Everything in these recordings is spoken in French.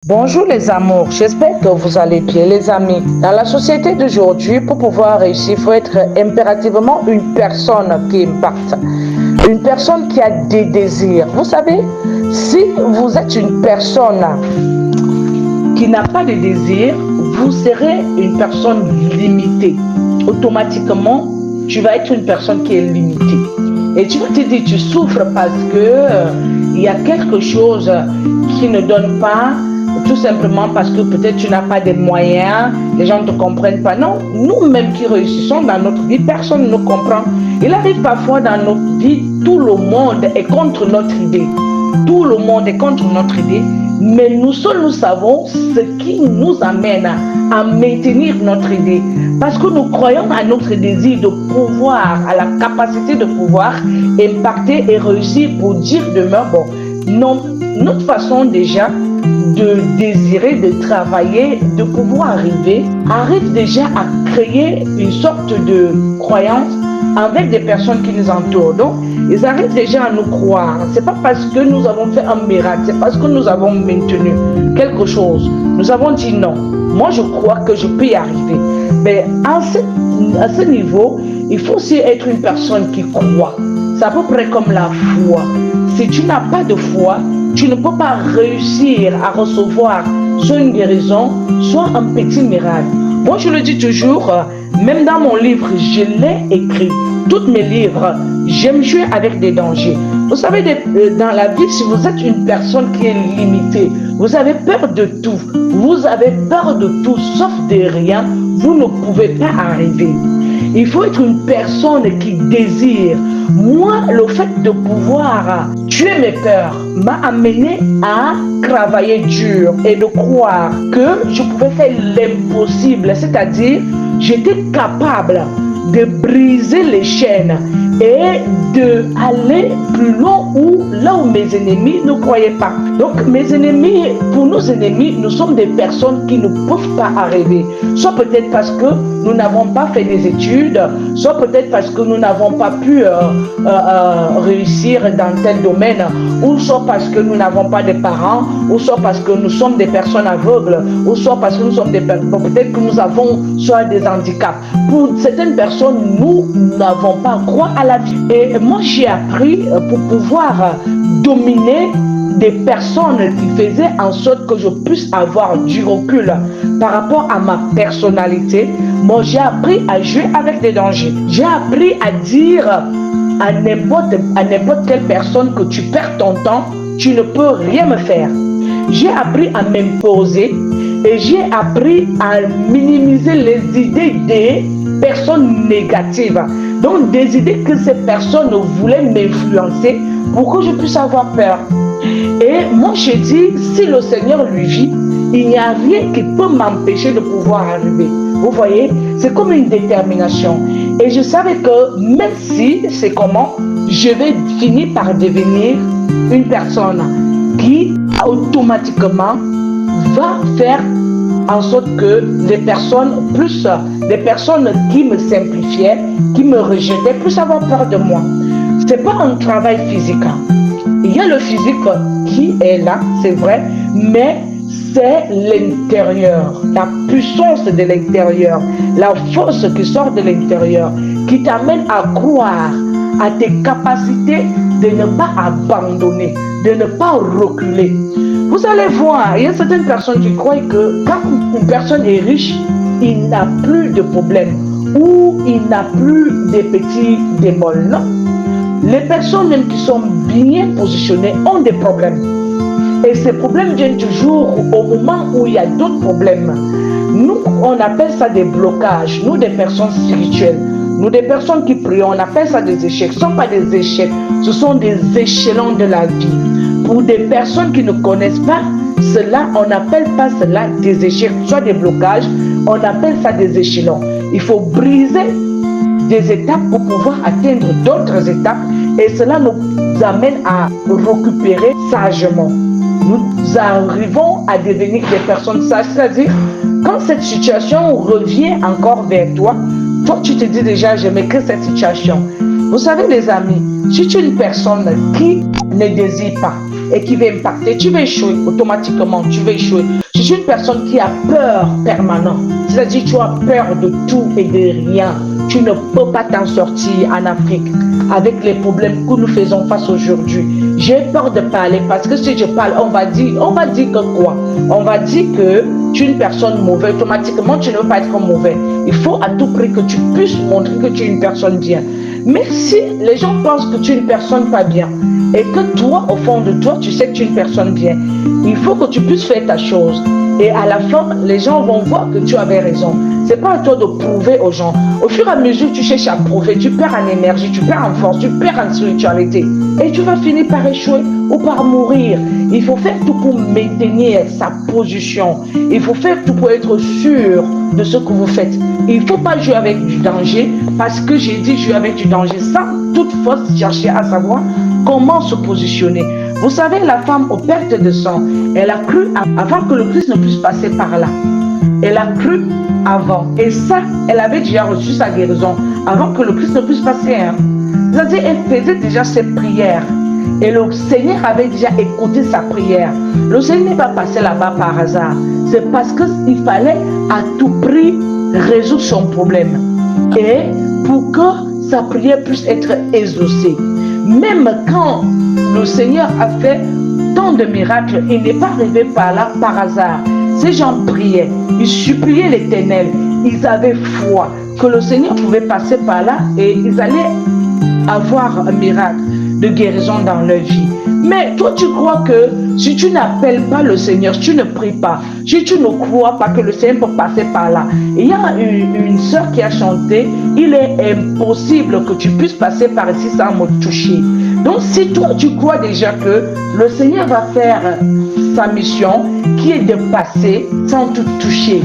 Bonjour les amours, j'espère que vous allez bien les amis. Dans la société d'aujourd'hui, pour pouvoir réussir, il faut être impérativement une personne qui impacte. Une personne qui a des désirs. Vous savez, si vous êtes une personne qui n'a pas de désirs, vous serez une personne limitée. Automatiquement, tu vas être une personne qui est limitée. Et tu vas te dire, tu souffres parce que il y a quelque chose qui ne donne pas, tout simplement parce que peut-être tu n'as pas de moyens, les gens ne te comprennent pas. Non, nous-mêmes qui réussissons dans notre vie, personne ne nous comprend. Il arrive parfois dans notre vie, tout le monde est contre notre idée. Tout le monde est contre notre idée, mais nous seuls nous savons ce qui nous amène à maintenir notre idée. Parce que nous croyons à notre désir de pouvoir, à la capacité de pouvoir impacter et réussir pour dire demain, bon, non, notre façon déjà de désirer, de travailler, de pouvoir arrive déjà à créer une sorte de croyance avec des personnes qui nous entourent. Donc, ils arrivent déjà à nous croire. C'est pas parce que nous avons fait un miracle, c'est parce que nous avons maintenu quelque chose. Nous avons dit non. Moi, je crois que je peux y arriver. Mais à ce niveau, il faut aussi être une personne qui croit. C'est à peu près comme la foi. Si tu n'as pas de foi, tu ne peux pas réussir à recevoir soit une guérison, soit un petit miracle. Moi, je le dis toujours, même dans mon livre, je l'ai écrit. Tous mes livres, j'aime jouer avec des dangers. Vous savez, dans la vie, si vous êtes une personne qui est limitée, vous avez peur de tout. Vous avez peur de tout, sauf de rien, vous ne pouvez pas arriver. Il faut être une personne qui désire. Moi, le fait de pouvoir tuer mes peurs m'a amené à travailler dur et de croire que je pouvais faire l'impossible. C'est-à-dire, j'étais capable de briser les chaînes et d'aller plus loin là où mes ennemis ne croyaient pas. Donc mes ennemis, pour nos ennemis, nous sommes des personnes qui ne peuvent pas arriver. Soit peut-être parce que nous n'avons pas fait des études, soit peut-être parce que nous n'avons pas pu réussir dans tel domaine, ou soit parce que nous n'avons pas de parents, ou soit parce que nous sommes des personnes aveugles, ou soit parce que nous sommes des personnes, peut-être que nous avons soit des handicaps. Pour certaines personnes, nous n'avons pas droit à la vie. Et moi, j'ai appris pour pouvoir dominer des personnes qui faisaient en sorte que je puisse avoir du recul par rapport à ma personnalité. Moi, j'ai appris à jouer avec des dangers. J'ai appris à dire à n'importe quelle personne que tu perds ton temps, tu ne peux rien me faire. J'ai appris à m'imposer et j'ai appris à minimiser les idées des personnes négatives. Donc des idées que ces personnes voulaient m'influencer pour que je puisse avoir peur. Et moi je dis, si le Seigneur lui vit, il n'y a rien qui peut m'empêcher de pouvoir arriver. Vous voyez, c'est comme une détermination. Et je savais que même si c'est comment, je vais finir par devenir une personne qui automatiquement va faire en sorte que les personnes qui me simplifiaient, qui me rejetaient, puissent avoir peur de moi. C'est pas un travail physique. Il y a le physique qui est là, c'est vrai, mais c'est l'intérieur, la puissance de l'intérieur, la force qui sort de l'intérieur, qui t'amène à croire à tes capacités de ne pas abandonner, de ne pas reculer. Vous allez voir, il y a certaines personnes qui croient que quand une personne est riche, il n'a plus de problèmes ou il n'a plus de petits bémols. Non. Les personnes même qui sont bien positionnées ont des problèmes. Et ces problèmes viennent toujours au moment où il y a d'autres problèmes. Nous, on appelle ça des blocages. Nous, des personnes spirituelles, nous, des personnes qui prient, on appelle ça des échecs. Ce ne sont pas des échecs, ce sont des échelons de la vie. Pour des personnes qui ne connaissent pas cela, on n'appelle pas cela des échecs, soit des blocages, on appelle ça des échelons. Il faut briser des étapes pour pouvoir atteindre d'autres étapes et cela nous amène à récupérer sagement. Nous arrivons à devenir des personnes sages, c'est-à-dire quand cette situation revient encore vers toi, toi tu te dis déjà je m'écris cette situation. Vous savez les amis, si tu es une personne qui ne désire pas et qui va impacter, tu vas échouer automatiquement, tu vas échouer. Je suis une personne qui a peur permanente, c'est-à-dire tu as peur de tout et de rien. Tu ne peux pas t'en sortir en Afrique avec les problèmes que nous faisons face aujourd'hui. J'ai peur de parler parce que si je parle, on va dire que quoi? On va dire que tu es une personne mauvaise. Automatiquement, tu ne veux pas être mauvais. Il faut à tout prix que tu puisses montrer que tu es une personne bien. Mais si les gens pensent que tu es une personne pas bien et que toi, au fond de toi, tu sais que tu es une personne bien, il faut que tu puisses faire ta chose. Et à la fin, les gens vont voir que tu avais raison. C'est pas à toi de prouver aux gens. Au fur et à mesure, tu cherches à prouver, tu perds en énergie, tu perds en force, tu perds en spiritualité. Et tu vas finir par échouer ou par mourir. Il faut faire tout pour maintenir sa position. Il faut faire tout pour être sûr de ce que vous faites. Il ne faut pas jouer avec du danger, parce que j'ai dit jouer avec du danger sans toutefois chercher à savoir comment se positionner. Vous savez, la femme aux pertes de sang, elle a cru avant que le Christ ne puisse passer par là. Elle a cru avant. Et ça, elle avait déjà reçu sa guérison avant que le Christ ne puisse passer. C'est-à-dire, elle faisait déjà ses prières. Et le Seigneur avait déjà écouté sa prière. Le Seigneur n'est pas passé là-bas par hasard. C'est parce qu'il fallait à tout prix résoudre son problème. Et pour que sa prière puisse être exaucée. Même quand le Seigneur a fait tant de miracles, il n'est pas arrivé par là par hasard. Ces gens priaient, ils suppliaient l'Éternel, ils avaient foi que le Seigneur pouvait passer par là et ils allaient avoir un miracle de guérison dans leur vie. Mais toi, tu crois que si tu n'appelles pas le Seigneur, si tu ne pries pas, si tu ne crois pas que le Seigneur peut passer par là. Il y a une sœur qui a chanté, il est impossible que tu puisses passer par ici sans me toucher. Donc si toi, tu crois déjà que le Seigneur va faire sa mission, qui est de passer sans te toucher,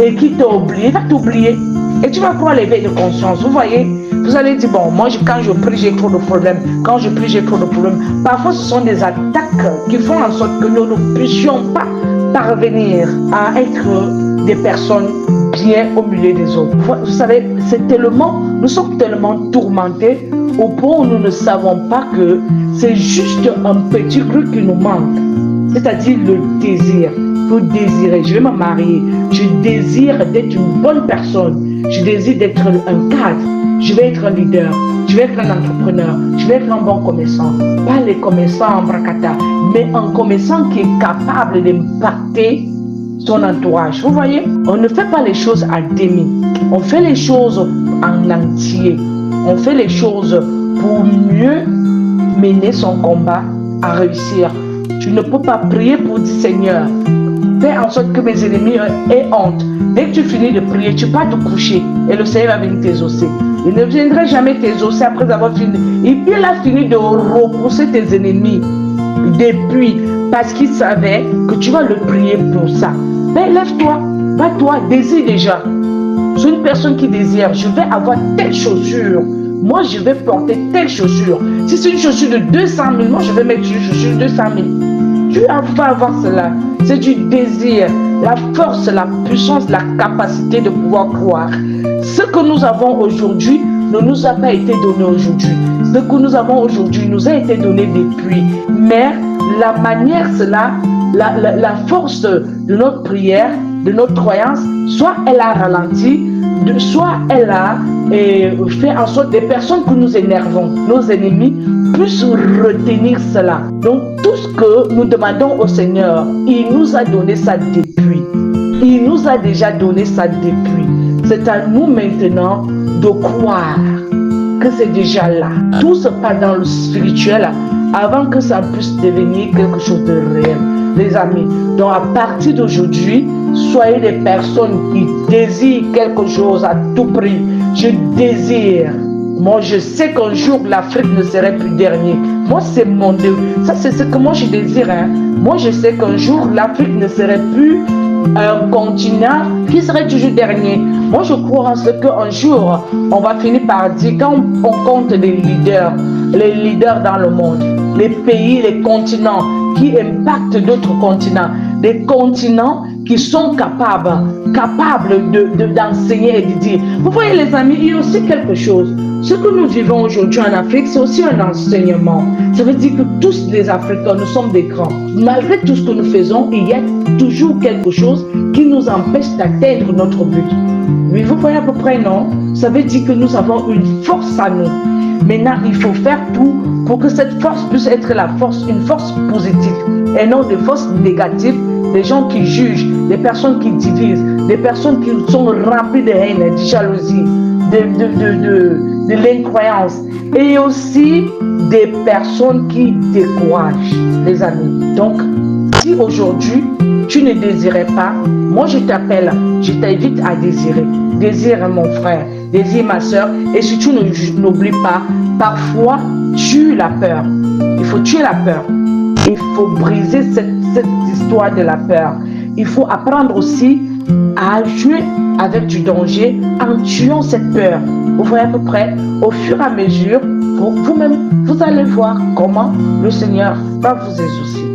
et qui t'a oublié, il va t'oublier. Et tu vas prendre l'éveil de conscience. Vous voyez, vous allez dire, bon, moi, quand je prie, j'ai trop de problèmes. Quand je prie, j'ai trop de problèmes. Parfois, ce sont des attaques qui font en sorte que nous ne puissions pas parvenir à être des personnes bien au milieu des autres. Vous savez, nous sommes tellement tourmentés au point où nous ne savons pas que c'est juste un petit truc qui nous manque. C'est-à-dire le désir. Il faut désirer. Je vais me marier. Je désire d'être une bonne personne. Je désire d'être un cadre. Je vais être un leader. Je vais être un entrepreneur. Je vais être un bon commerçant. Pas les commerçants en bracata, mais un commerçant qui est capable d'impacter son entourage. Vous voyez, on ne fait pas les choses à demi. On fait les choses en entier. On fait les choses pour mieux mener son combat à réussir. Tu ne peux pas prier pour dire Seigneur, fais en sorte que mes ennemis aient honte. Dès que tu finis de prier, tu pars te coucher et le Seigneur va venir t'exaucer. Il ne viendrait jamais t'exaucer après avoir fini. Il a fini de repousser tes ennemis depuis, parce qu'il savait que tu vas le prier pour ça. Mais lève-toi, bats-toi, désire déjà. Je suis une personne qui désire, je vais avoir telle chaussure. Moi, je vais porter telle chaussure. Si c'est une chaussure de 200 000, moi, je vais mettre une chaussure de 200 000. Tu vas avoir cela. C'est du désir, la force, la puissance, la capacité de pouvoir croire. Ce que nous avons aujourd'hui ne nous a pas été donné aujourd'hui. Ce que nous avons aujourd'hui nous a été donné depuis. Mais la manière, cela, la force de notre prière, de notre croyance, soit elle a ralenti, soit elle a fait en sorte que des personnes que nous énervons, nos ennemis, puissent retenir cela. Donc tout ce que nous demandons au Seigneur, il nous a donné ça depuis. Il nous a déjà donné ça depuis. C'est à nous maintenant de croire que c'est déjà là. Tout se passe dans le spirituel avant que ça puisse devenir quelque chose de réel. Les amis, donc à partir d'aujourd'hui, soyez des personnes qui désirent quelque chose à tout prix. Je désire. Moi, je sais qu'un jour, l'Afrique ne serait plus dernier. Moi, c'est mon Dieu. Ça, c'est ce que moi, je désire. Moi, je sais qu'un jour, l'Afrique ne serait plus un continent qui serait toujours dernier. Moi, je crois en ce qu'un jour, on va finir par dire, quand on compte les leaders dans le monde, les pays, les continents qui impactent d'autres continents, des continents qui sont capables d'enseigner et de dire. Vous voyez les amis, il y a aussi quelque chose. Ce que nous vivons aujourd'hui en Afrique, c'est aussi un enseignement. Ça veut dire que tous les Africains, nous sommes des grands. Malgré tout ce que nous faisons, il y a toujours quelque chose qui nous empêche d'atteindre notre but. Mais vous voyez à peu près, non? Ça veut dire que nous avons une force à nous. Maintenant, il faut faire tout pour que cette force puisse être une force positive et non des forces négatives, des gens qui jugent, des personnes qui divisent, des personnes qui sont remplies de haine, de jalousie, de l'incroyance et aussi des personnes qui découragent, les amis. Donc, si aujourd'hui, tu ne désirais pas, moi je t'appelle, je t'invite à désirer. Désire mon frère, désire ma soeur, et surtout n'oublie pas, parfois tue la peur. Il faut tuer la peur. Il faut briser cette histoire de la peur. Il faut apprendre aussi à jouer avec du danger en tuant cette peur. Vous voyez à peu près, au fur et à mesure, pour vous-même, vous allez voir comment le Seigneur va vous exaucer.